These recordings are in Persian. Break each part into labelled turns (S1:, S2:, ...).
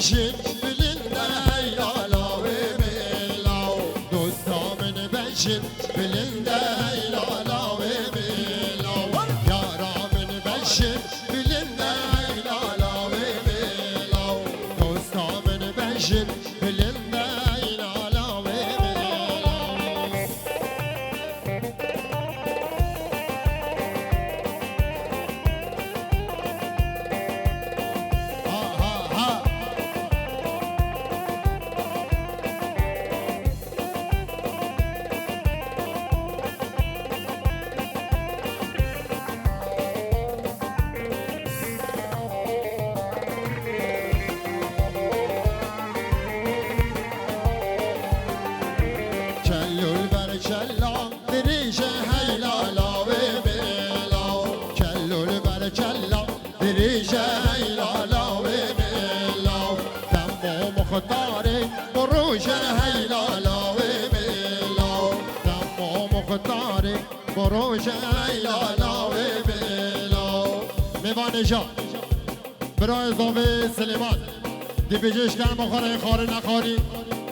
S1: بنشین بلنده هیلالا و میلاو دوستا من بنشین بلنده هیلالا و میلاو یارا من بنشین بلنده هیلالا و میلاو دوستا من بنشین بلنده هیلالا و میلاو کلول بر کلا دریج هیلالا و میلاو کلول بر کلا دریج هیلالا و میلاو دم و مختار بروج هیلالا و میلاو دم و مختار بروج هیلالا و میلاو میوان جان برای زاوی سلیمان دی بجش کن بخوره خاره نخاری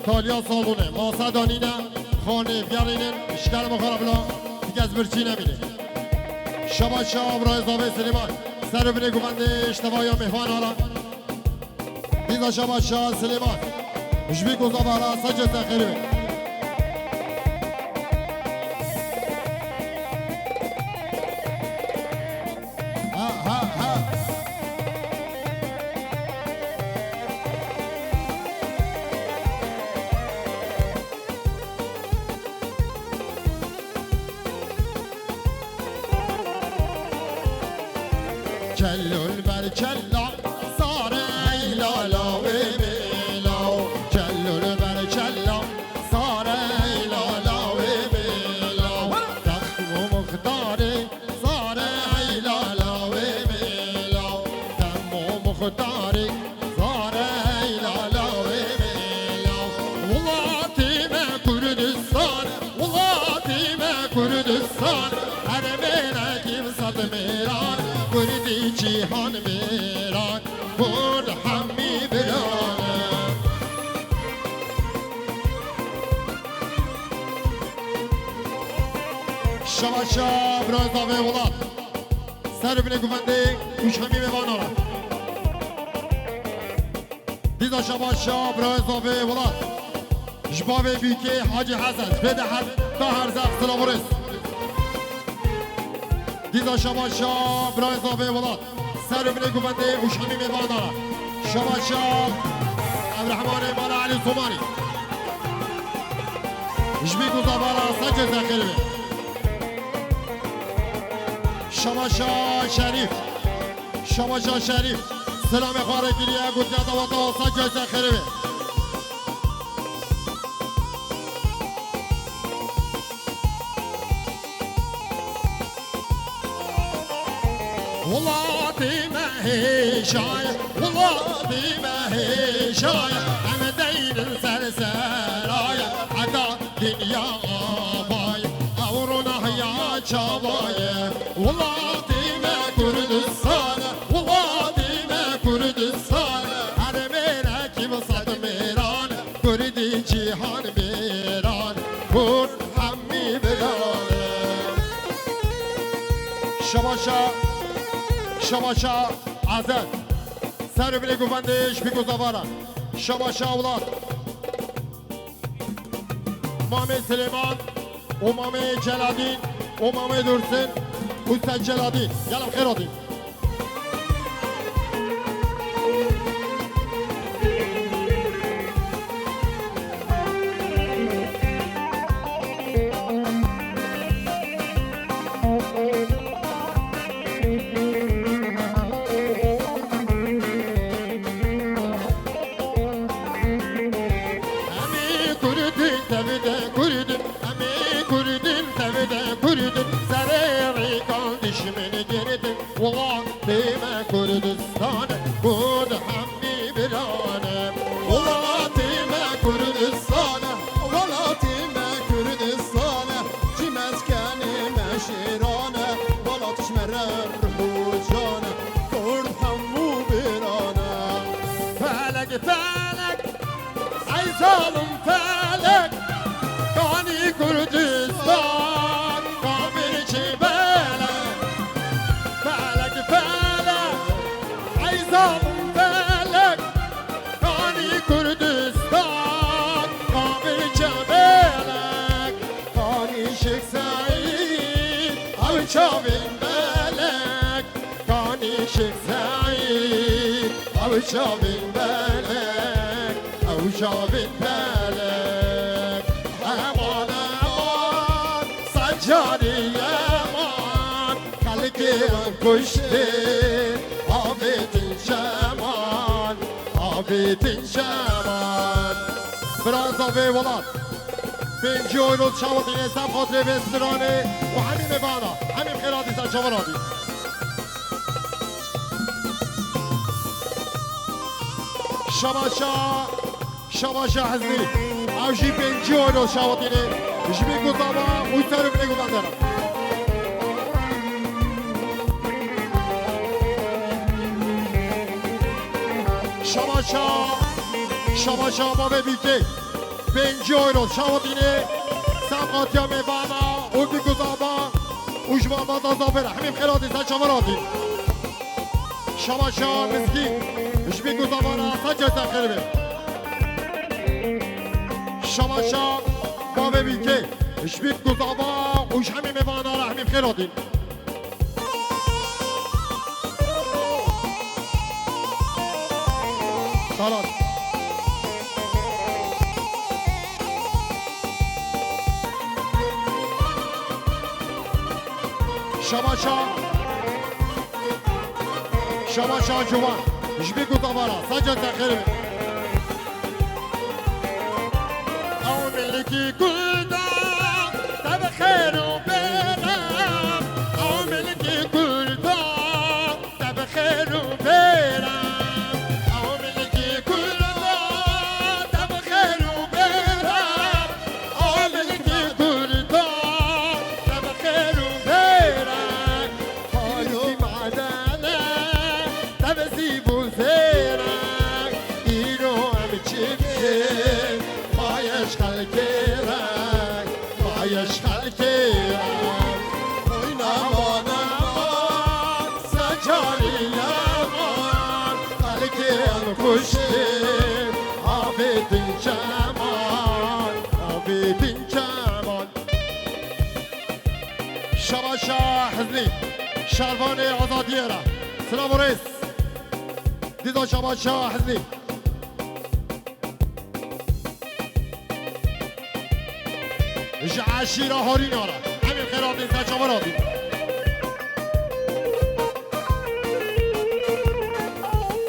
S1: تالیا صابونه ماسه دانینه خانه بیارینن اشکال بخوره بلا دیگه از برچی نمینه شبا شب برای زاوی سلیمان سر بینه گوونده اشتباه یا مهوان آران دیزا شبا شب سلیمان جبی گوزا بارا سجه تخیره کلول بر کلا سار ایلالا و میلاو کلول بر کلا سار ایلالا و میلاو تخت و مختار سار ایلالا و میلاو دم و مختار سار ایلالا و میلاو ولاتیم کردستان ولاتیم کردستان هر میرکیم صد میران کردی جیهان میران کرد همی برانه شما شب رازاوه ولاد سر بینه گفنده اوش همی میوان آرد دیزا شما شب رازاوه ولاد جباوه بیکه حاجی حسن بده حد تا هر زخ سلام رس دیزا شما شب برای اضافه ولاد سر بینه گفنده اوش همی میوان دارد شما شب عبدالرحمن بالا علی صومانی جبی گوزا بالا سجه زخیره شما شب شریف شما شب شریف سلام خواره گیریه گوزا دوتا سجه زخیره ولادي ما هي شايع ولادي ما هي شايع أنا دين سرسرايا عدا دنيا باي أورنا يا شبايا ولادي ما كردستان ولادي ما كردستان أنا ميركي بصد ميران كردي جيهان ميران كرد همي بران شباشا شماشا عزت سر بینه گوندش بی گذاوارن شماشا اولاد مامه سلیمان و مامه جلادین و مامه درسن استاد جلادین یالم خیر آدین ظالم فلك كاني كردستان قابل جبالك فلك فلك أي ظالم فلك كاني كردستان قابل جبالك كاني شيخ سعيد أو شابل ملك كاني شيخ سعيد أو شابل ملك أو شابل ملك أمان أمان سجاري أمان خلقي كشتي عبيد الجمال عبيد الجمال برازا في ولاد بين جويلو تشاوطين سام خاطر بستراني وحميم بانا حميم خيراتي سان شوراتي شباشا حزني او جي بين جويلو تشاوطين جبي قطابا ويتارو بني قطاندرا شباشا بابا بيكي بنجورو شاوطيني ساقاتيا ميفانا وبيكو زابا وجبابا تظافر حميم خيراتي سان شمراتي شباشا مسكين جبيكو زابانا سجتا خربي شباشا بابا بيكي جبيكو زابا وش حميم ميفانا حميم خيراتي خلاص شباشا جوان جبيكو طبارا سجد خير او ملكي كلدا تبخير وبيرام او ملكي كلدا تبخير وبيرام او ملكي كلدا تبخير وبيرام او ملكي كلدا تبخير وبيرام حالي معدانا تبسيب وزيرك إيرو أم تشبهك ما يشغل كيرك ما يشغل كيرك وينا مانا سجاري يامان خلقي أم كشتك عبيد جمال عبيد جمال شباشا حزني شرباني عزاديرة سلام ورئيس دیدو شباشا حزنی عشیره هاری نارا همین خیراتین سچا برادی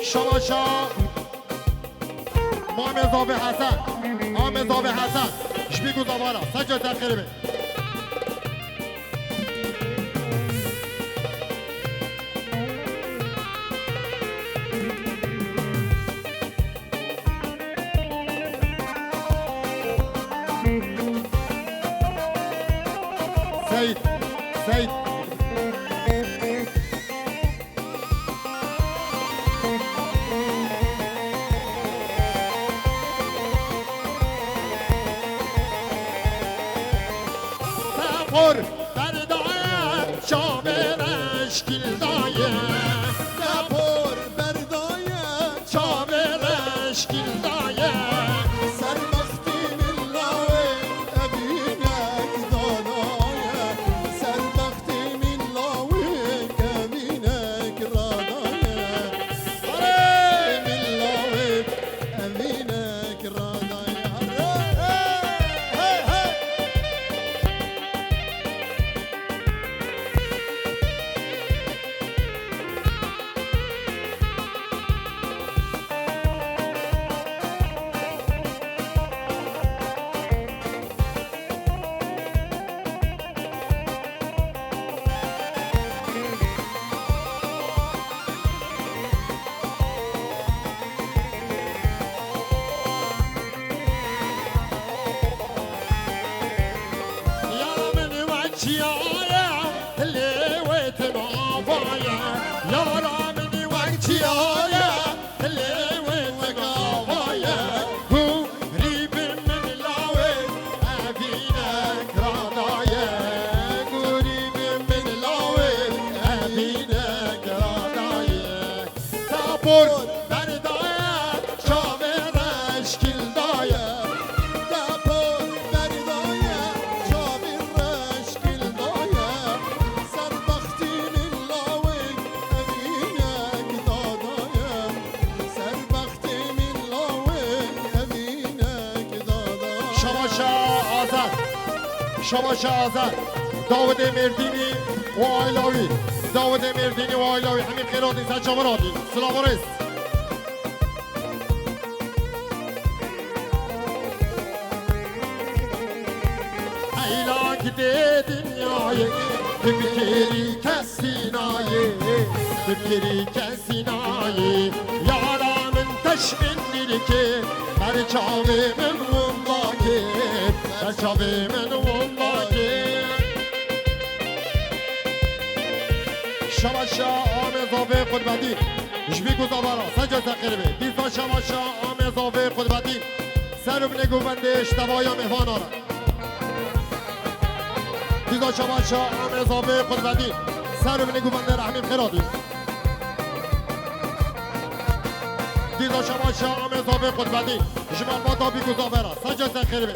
S1: شباشا محمد زابه حسن محمد زابه حسن شبیگو زبارا سجا تخیره بی سيد سفر بردایم شامل اشکیل دایم سفر بردایم شامل اشکیل دایم سرمختی ملاوی ابینک دانایم سرمختی ملاوی ابینک رادایم آره ملاوی ابینک رادایم شماشا آزاد شماشا آزاد داود مردینی و آیلاوی داود مردینی و آیلاوی همین خیراتی سر چامراتی سلام و رس ایلا که دنیای بکری کسی نایی بکری کسی نایی یارامın تشمینdir ki her çavimin vundaki her çavimin vundaki شماشا آمزاوی قدبتی جبی گذابارا سجا سخیربی دیزا شماشا آمزاوی قدبتی سرم نگو بنده اشتبایا مهوانارا دیزا شماشا آمزاوی قدبتی سرم نگو بنده رحمیم خیرادی دیزا شماشا آمزاوی قدبتی جمال باتا بی گذابارا سجا سخیربی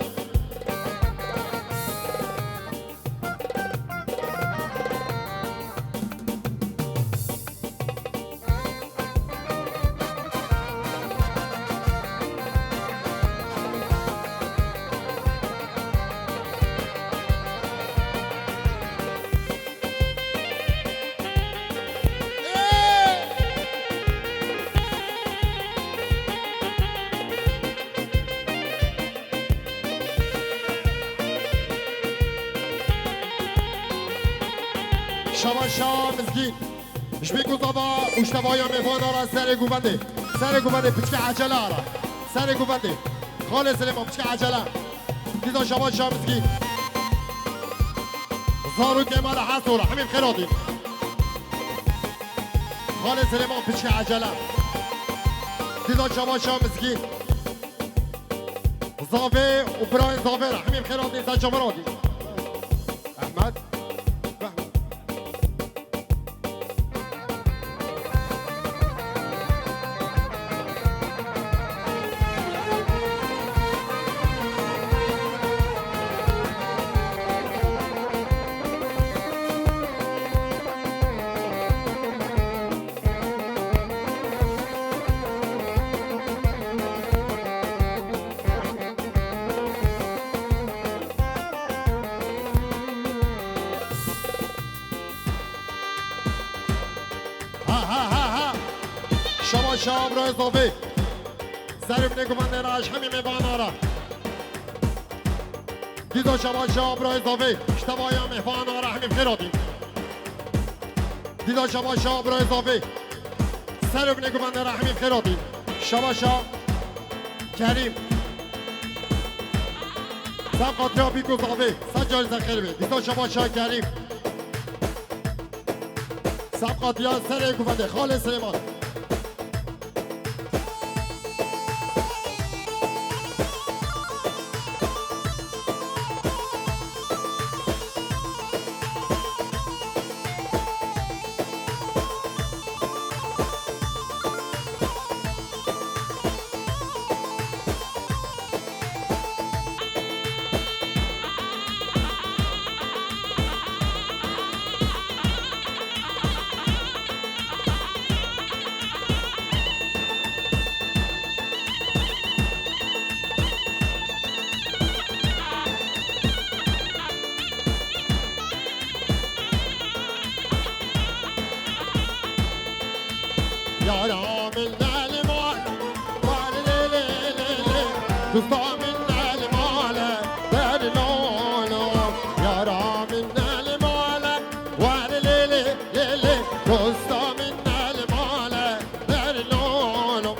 S1: شماشا مزگین شبی گذابا اشتبایا میفانا را سر گوبنده پچک عجله را سر گوبنده خالص لیمان پچک عجله دیزا شماشا مزگین زارو کمال حسورا همین خیراتی خالص لیمان پچک عجله دیزا شماشا مزگین زاوه و برای زاوه را همین خیراتی سر چمراتی احمد شماشا برای زاوی سرم نگو من نراش همین میبانا را دیزا شماشا برای زاوی اشتبایا میبانا را همین خیراتی دیزا شماشا برای زاوی سرم نگو من نرا همین خیراتی شماشا کریم سب قطریا بیگو زاوی سجال زخیر بی دیزا شماشا کریم سب قطریا سر گوفنده خالص سلیمان يا منا المال مال لي لي لي لي قصة منا المال دار لولو يا را منا المال مال لي لي لي لي قصة منا المال دار لولو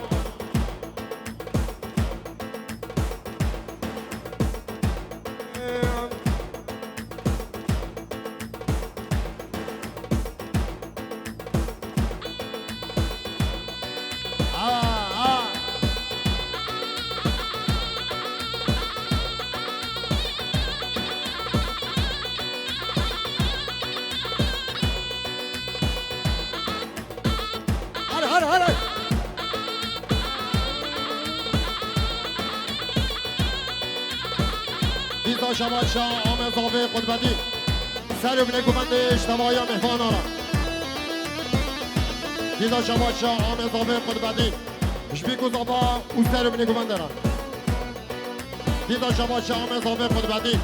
S1: دیزا شماشا آمزاوی قدبتی سر بینه گومنده اشتباهی مهمانا را دیزا شماشا آمزاوی قدبتی شبی گذابا او سر بینه گومنده را دیدا شباشه هم اضافه خود بدی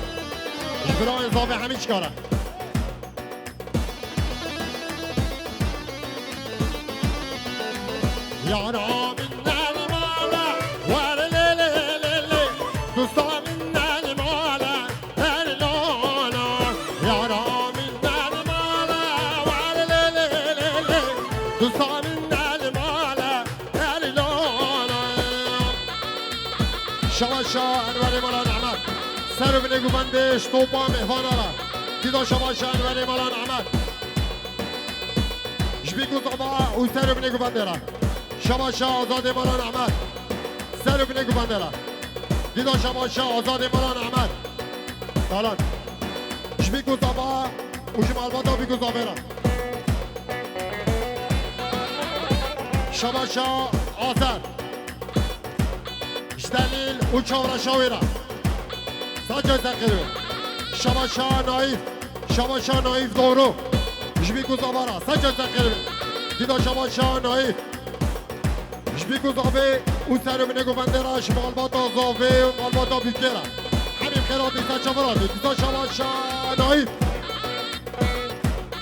S1: برا اضافه همین چکاره یارا من المالا ور لیلی دوستا من المالا هر لالا یارا من المالا ور لیلی دوستا من المالا هر لالا شباشا انوری مولا نعمت سر و بنگو بندش توپا مهوان آلا دیدا شباشا انوری مولا نعمت جبیگو زبا او سر و بنگو بندرا شباشا آزاد مولا نعمت سر و بنگو بندرا دیدا شباشا آزاد مولا نعمت دالان جبیگو زبا او جمال بادا بیگو زابرا شباشا آزاد دلیل او چاورا شاویرا ساجا زقیرو شباشا نایف دورو جبیگو زبارا ساجا زقیرو دیدا شباشا نایف جبیگو زابه او سر بنگو بندرا شمال بادا زاوه و مال بادا بیکرا همین خیراتی ساچا فرادی دیدا شباشا نایف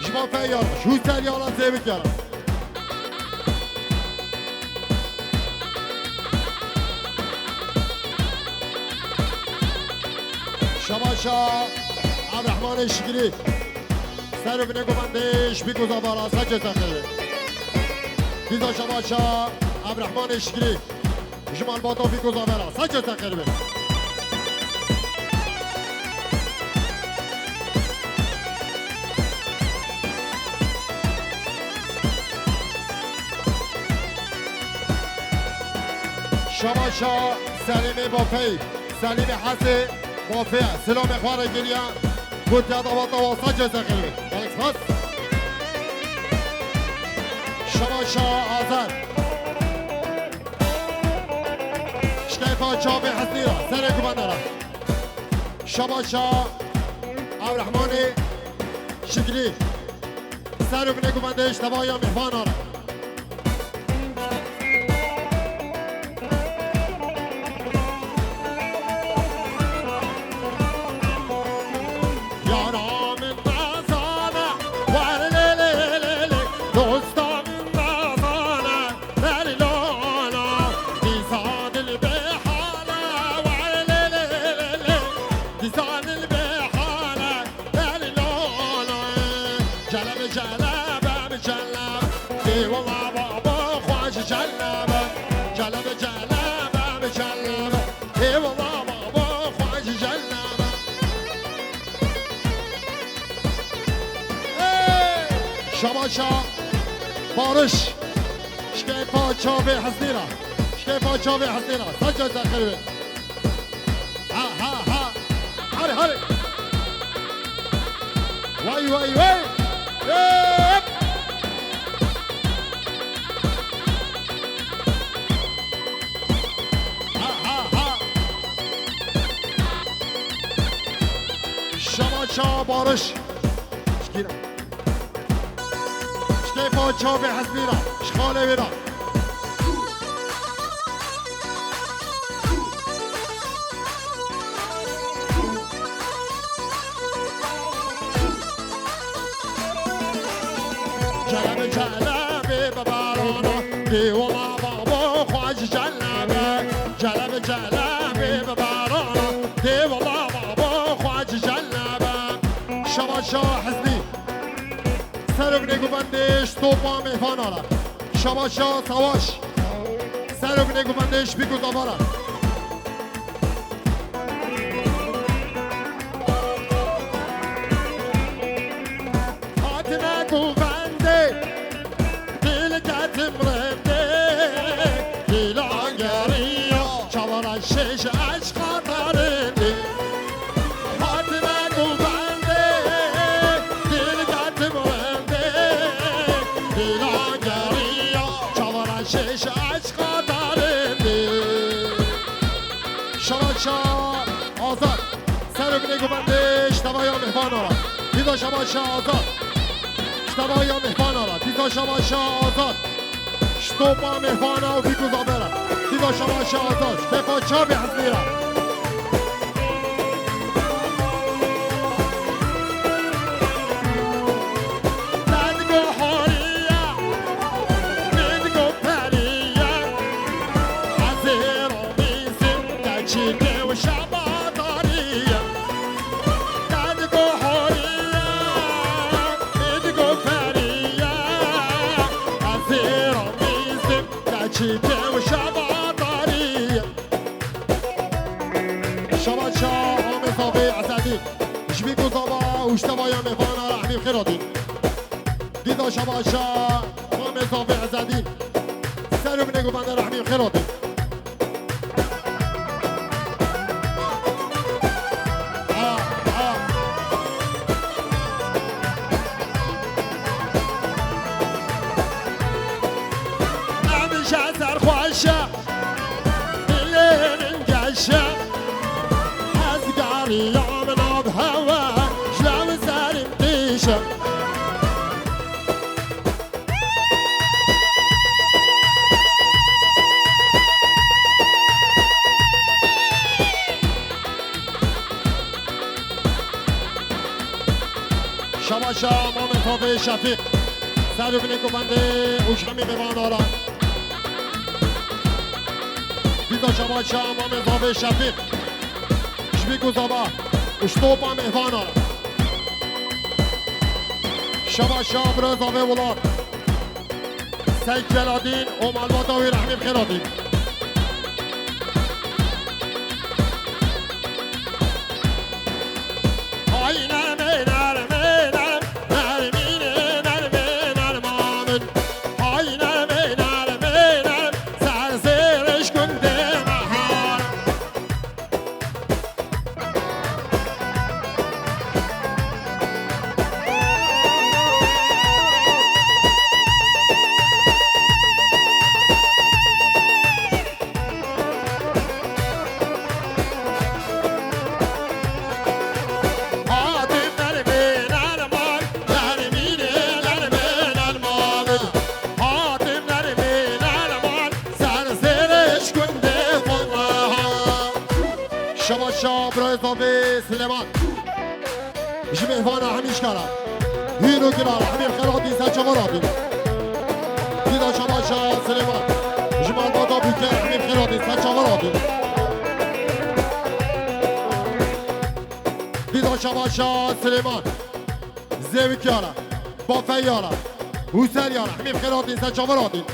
S1: جبا فیارا شو سر یارا زیبی کرا شباشا عبدالرحمن شکری سر بنگو بندش بیگو زبارا ساجا زقیرو دیدا شباشا عبدالرحمن شکری جمال بادا بیگو زبارا ساجا زقیرو شباشا سلیم بافی سلیم حسی بافی سلام اخوار گریا بود یاد آوات آواسا جزا خیلی بلکس هست شباشا آزاد شکیفا چاوی حسی را سر کبانده را شباشا عبدالرحمن شکری سر بنه کبانده اشتباهی مهمان را شباشا بارش شکیفا چاوی حسنیرا شکیفا چاوی حسنیرا سجا زخیروی ها هاری وای شباشا بارش شکیرا شکیفا چاوی حسنیرا شخاله ویرا جلب ببارانا دیوما بابا خواج جلب ببارانا دیوما بابا خواج شباشا حسنی سر بنگو بندش توپا مهفان آلا شباشا سواش سر بنگو بندش بیگو زبارا آتنا گو بنده دل گتم رنده دل آنگری چوارا شش عشقا ترنده آتنا گو بنده دل گتم رنده دل آنگری چوارا شش عشقا ترنده شباشا آزاد سر بنگو بندش توایا مهمان آلا دیدا شباشا آزاد اشتباهی مهمان آرد دیدا شباشا آزاد شتوبا مهمان آو بیگو زابره دیدا شباشا آزاد شتفا چابی حزمیره شبان شاه آمد صافي عسدی جبی گذابا وشتبا یا مفانا رحمی خیرادی دیدا شبان شاه آمد صافي عسدی سر بنگو بنده رحمی خیرادی شباشا امام صافی شفیق سر بینه بنده اوشخمی میوان آران دیدا شباشا امام صافی شفیق شبی گذابا اشتوپا میوان آران شباشا برای صافی ولاد سید جلالدین و مالباتاوی رحمی بخیرادین شباشا برای صافی سلیمان بشی مهوان همیش کرد هیرو گرار همین خیراتی سچه مرادی دیدا شباشا سلیمان بشی مالبادا بکر همین خیراتی سچه مرادی دیدا شباشا سلیمان زیوی کیارا بافه یارا حسین یارا همین خیراتی سچه مرادی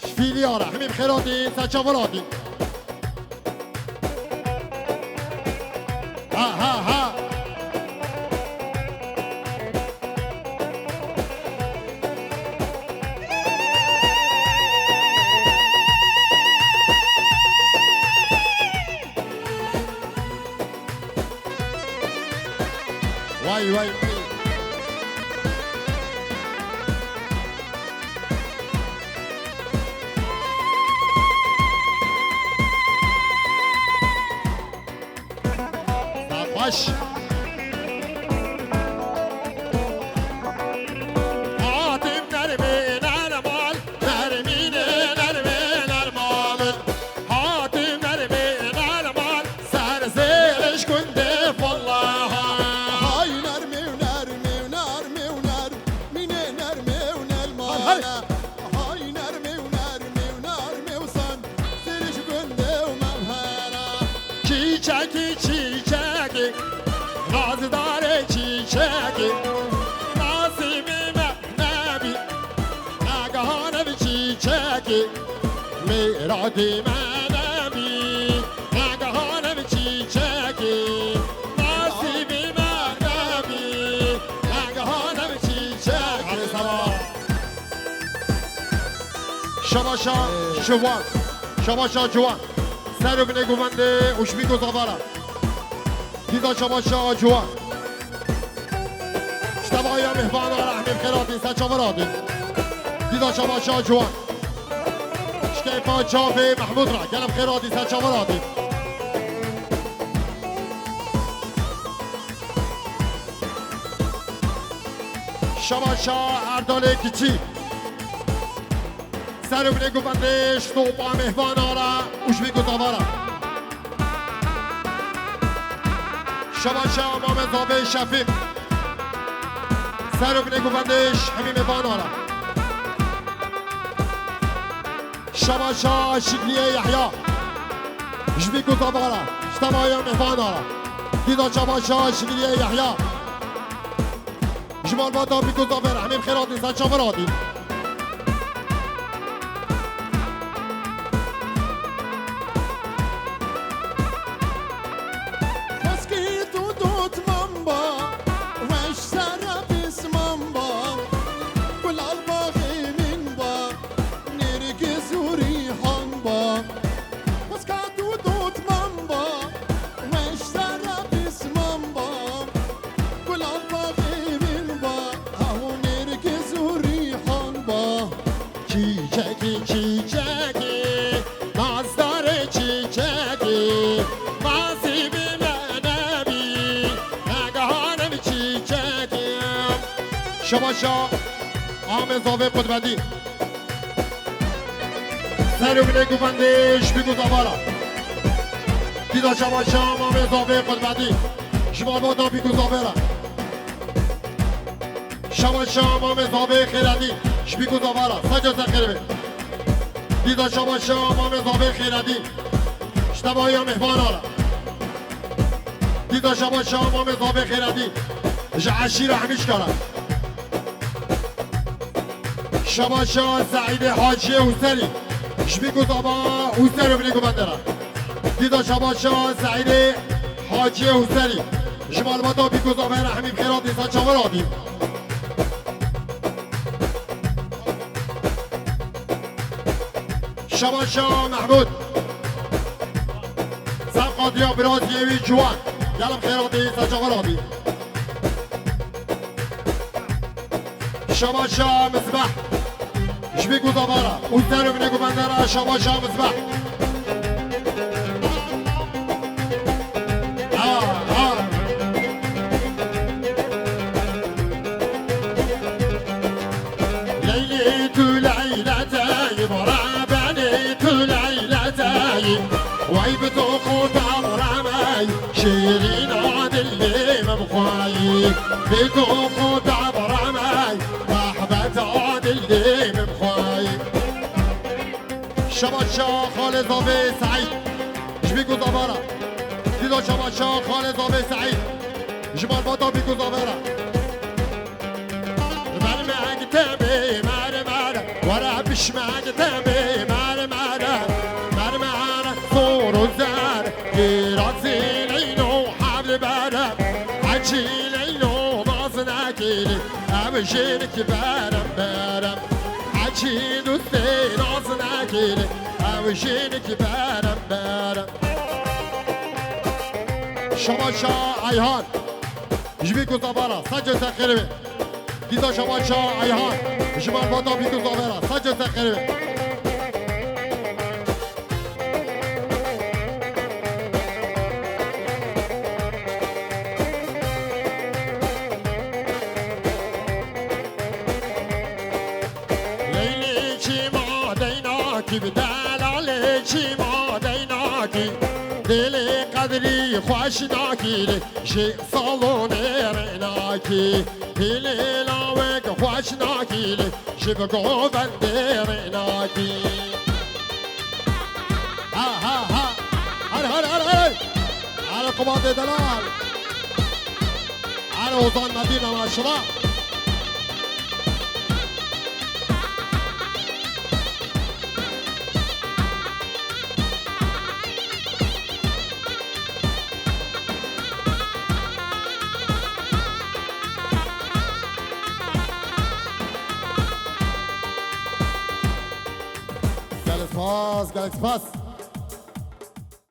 S1: شفیلی یارا همین خیراتی سچه مرادی وای وای باش آتیم نرمین نرمال نرمین نرمین نرمال آتیم نرمین نرمال سر زیرش کنده والله های نرمی و نرمی و نرمی و نرمی نرمی و نرمال های نرمی و نرمی و نرمی و سن زیرش کنده و ممهرا چیچکی چیچکی رازدار چیچکی ناصیبی مهنبی نگهانم چیچکی میرادی مهنبی نگهانم چیچکی ناصیبی مهنبی نگهانم چیچکی شباشا جوان شباشا جوان سر بینه گوونده اوشمی گذابارا دیدا شباشا جوان اشتباهی مهبان رحمی خیراتی سچا ورادی دیدا شباشا جوان شکیفا چافی محمود را گلم خیراتی سچا ورادی شباشا اردال کچی سر بینه گوونده اشتوپا مهبان را اوشمی گذابارا شباشا امام صافی شفیق سر بینه گوندش همین مفان آرا شباشا شکلیه یحیا جبی گذابارا اشتباهی مفان آرا دیدا شباشا شکلیه یحیا جمال بادا بی گذابر همین خیرات نیستن شاورادی شباشا آمد زاوه قدبدی سریو بینه گوبندش بگو زبارا دیدا شباشا آمد زاوه قدبدی شمال بادا بگو زبارا شباشا آمد زاوه خیردی بگو زبارا سجا سخیره دیدا شباشا آمد زاوه خیردی اشتباهی ها مهمان آره دیدا شباشا آمد زاوه خیردی عشیر همیش کارم شباشا سعید حاجی حسینی شبیگو زابا حسین رو بلیگو بندرم دیدا شباشا سعید حاجی حسینی جمال بادا بیگو زابا رحمیم خیرات نیسان چاور آدیم شباشا محمود سرقادیا برازیوی جوان یلم خیرات نیسان چاور آدیم شباشا مصبح شبيكو زبارة وثاني بنيكو بندرة شباشا مصبح ليلة ليلتاي برابنيت ليلتاي ويبتو خوت عمرامي شيرين عاد اللي مبخاي بتو خوت عمرامي صاحبة عاد اللي مبخاي شباشا خالد زاوي سعيد شبيكو زبارة ديدو شباشا خالد زاوي سعيد جمال بادا بيكو زبارة مرمى قدامي مرمى ورا بشمع قدامي مرمى مرمى صور وزار في راسي لينو حبل بارم عجي لينو باصنا كيلي أبشينك بارم بارم عجي دوستي ناصنا كيلي أبشينك بارم بارم شباشا أيهان جبيكو زبارة سجل سخيري دیدا شباشا ایهان شمال بادا بیدو زاورا سجل سخیره لیلی چی ما دیناکی بدلالی چی ما دیناکی دلی قدری خوش ناکی شی سالونی ریناکی دلی لاوک خوش ناکی شی بگو بندی ریناکی ها ها ها هر هر هر هر هر قباط دلال هر اوزان مدینه ماشرا Galaxy Pass.